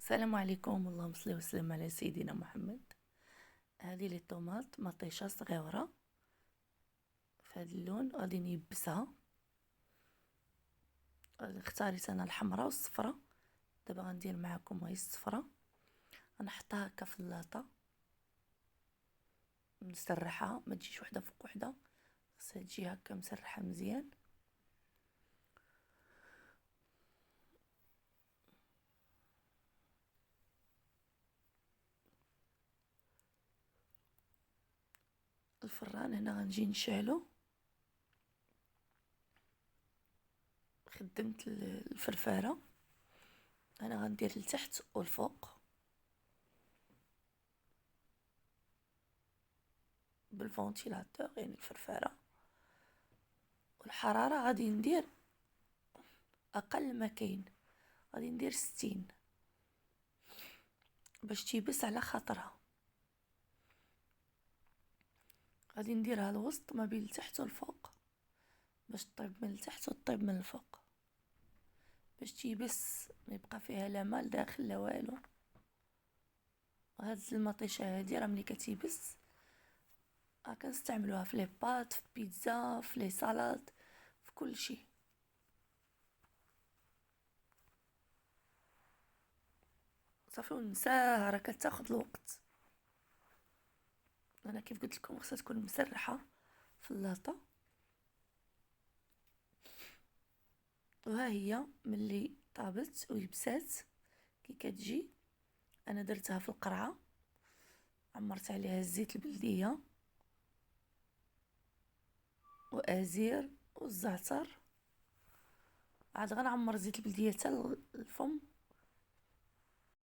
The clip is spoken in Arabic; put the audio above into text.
السلام عليكم، اللهم صل وسلم على سيدنا محمد. هذه لي طوماط مطيشه صغيره في هذا اللون، غادي نيبسها. اختاريت انا الحمراء والصفراء، دابا غندير معكم غير الصفراء. غنحطها هكا في اللاطه، نسرحها، ما تجيش وحده فوق وحده، خصها تجي هكا مسرحه مزيان. الفران هنا غنجي نشعلو. خدمت الفرفاره، انا غندير لتحت والفوق بالفونتيلاتور، يعني الفرفاره. والحراره غادي ندير اقل ما كاين، غادي ندير 60 باش تيبس على خاطرها. غادي نديرها الوسط ما بين التحت والفوق، باش طيب من التحت وطيب من الفوق، باش تيبس ما يبقى فيها لا ماء داخل لا والو. وهاد المطيشه هادي راه ملي كتيبس كنستعملوها في لي بات، في بيتزا، في لي سالاد، في كل شيء. صافي ونساها، راه كتاخذ الوقت. انا كيف قلت لكم خصها تكون مسرحه في اللاطه. وها هي ملي طابت ويبسات كي كتجي، انا درتها في القرعه، عمرت عليها الزيت البلديه وازير والزعتر. عاد غنعمر زيت البلديه حتى الفم،